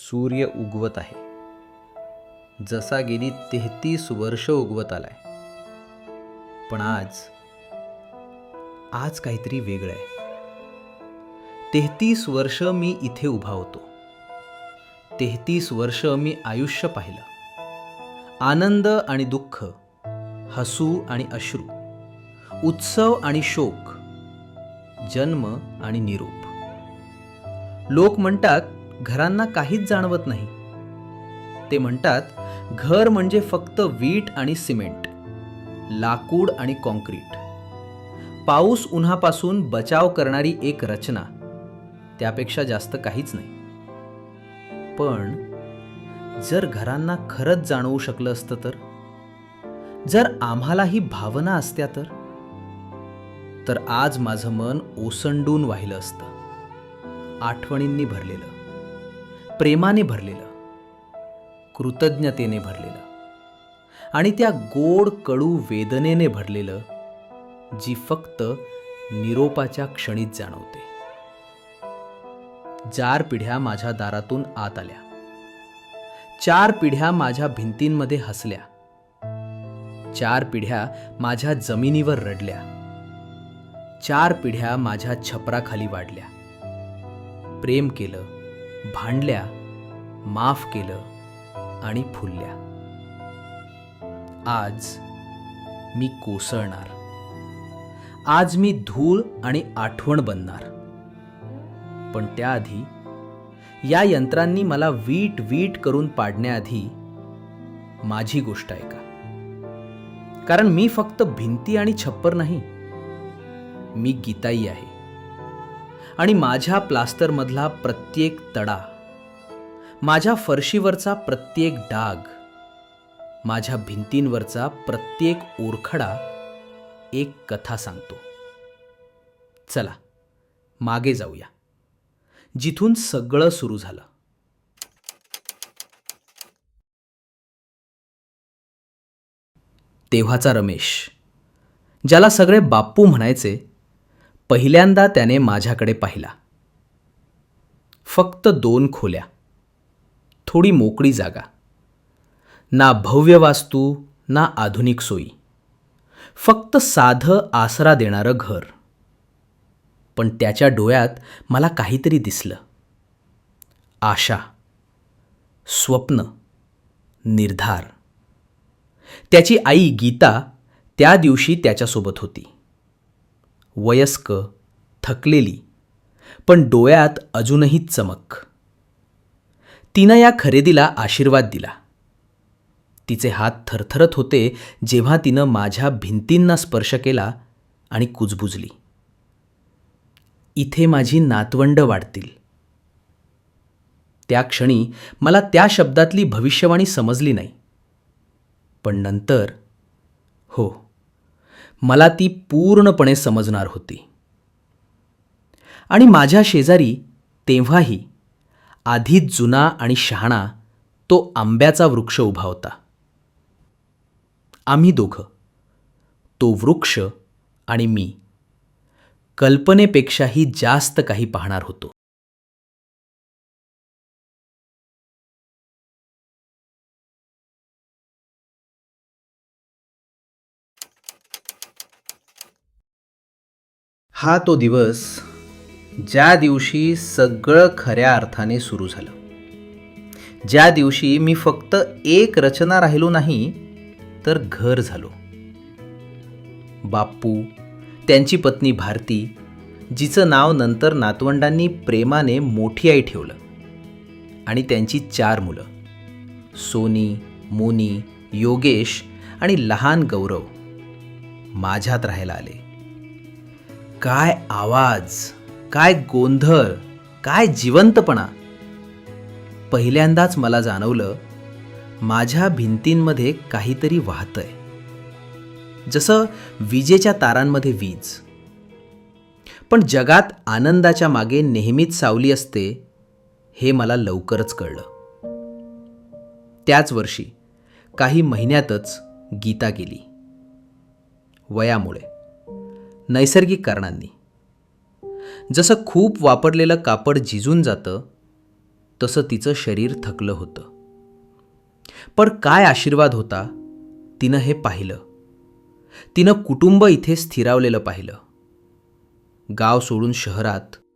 सूर्य उगवत आहे, जसा गेली 33 वर्ष उगवत आलाय. पण आज काहीतरी वेगळं आहे. 33 वर्ष मी इथे उभा होतो. 33 वर्ष मी आयुष्य पाहिलं. आनंद आणि दुःख, हसू आणि अश्रू, उत्सव आणि शोक, जन्म आणि निरोप. लोक म्हणतात घरांना काहीच जाणवत नाही. ते म्हणतात घर म्हणजे फक्त वीट आणि सिमेंट, लाकूड आणि कॉन्क्रीट, पाऊस उन्हापासून बचाव करणारी एक रचना, त्यापेक्षा जास्त काहीच नाही. पण जर घरांना खरंच जाणवू शकलं असतं तर, जर आम्हालाही भावना असत्या तर आज माझं मन ओसंडून वाहिलं असतं. आठवणींनी भरलेलं, प्रेमाने भरलेलं, कृतज्ञतेने भरलेलं आणि त्या गोड कडू वेदनेने भरलेलं, जी फक्त निरोपाच्या क्षणीच जाणवते. 4 पिढ्या माझ्या दारातून आत आल्या. 4 पिढ्या माझ्या भिंतींमध्ये हसल्या. 4 पिढ्या माझ्या जमिनीवर रडल्या. 4 पिढ्या माझ्या छपराखाली वाढल्या. प्रेम केलं, भांडल्या, माफ केलं आणि फुलल्या. आज मी कोसळणार. आज मी धूळ आणि आठवण बनणार. पण त्याआधी या यंत्रांनी मला वीट वीट करून पाडण्याआधी माझी गोष्ट ऐका. कारण मी फक्त भिंती आणि छप्पर नाही, मी गीताई आहे. आणि माझ्या प्लास्टरमधला प्रत्येक तडा, माझ्या फरशीवरचा प्रत्येक डाग, माझ्या भिंतींवरचा प्रत्येक ओरखडा एक कथा सांगतो. चला मागे जाऊया, जिथून सगळं सुरू झालं. तेव्हाचा रमेश, ज्याला सगळे बाप्पू म्हणायचे, पहिल्यांदा त्याने माझ्याकडे पाहिला. फक्त 2 खोल्या, थोडी मोकळी जागा, ना भव्य वास्तू ना आधुनिक सोयी, फक्त साधं आसरा देणारं घर. पण त्याच्या डोळ्यात मला काहीतरी दिसलं. आशा, स्वप्न, निर्धार. त्याची आई गीता त्या दिवशी त्याच्यासोबत होती. वयस्क, थकलेली, पण डोळ्यात अजूनही चमक. तिनं या खरेदीला आशीर्वाद दिला. तिचे हात थरथरत होते जेव्हा तिनं माझ्या भिंतींना स्पर्श केला आणि कुजबुजली. इथे माझी नातवंड वाढतील. त्या क्षणी मला त्या शब्दातली भविष्यवाणी समजली नाही. पण नंतर, हो, मला ती पूर्णपणे समजणार होती. आणि माझ्या शेजारी तेव्हाही आधीच जुना आणि शहाणा तो आंब्याचा वृक्ष उभा होता. आम्ही दोघं, तो वृक्ष आणि मी, कल्पनेपेक्षाही जास्त काही पाहणार होतो. हा तो दिवस, ज्या दिवशी सगळं खऱ्या अर्थाने सुरू झालं. ज्या दिवशी मी फक्त एक रचना राहिलो नाही, तर घर झालो. बाप्पू, त्यांची पत्नी भारती, जिचं नाव नंतर नातवंडांनी प्रेमाने मोठी आई ठेवलं, आणि त्यांची 4 मुलं, सोनी, मोनी, योगेश आणि लहान गौरव, माझ्यात राहायला आले. काय आवाज, काय गोंधळ, काय जिवंतपणा. पहिल्यांदाच मला जाणवलं, माझ्या भिंतींमध्ये काहीतरी वाहतंय, जसं विजेच्या तारांमध्ये वीज. पण जगात आनंदाच्या मागे नेहमीच सावली असते, हे मला लवकरच कळलं. त्याच वर्षी काही महिन्यातच गीता गेली. वयामुळे, नैसर्गिक कारणांनी. जसं खूप वापरलेलं कापड झिजून जातं, तसं तिचं शरीर थकलं होतं. पण काय आशीर्वाद होता, तिनं हे पाहिलं. तिनं कुटुंब इथे स्थिरावलेलं पाहिलं. गाव सोडून शहरात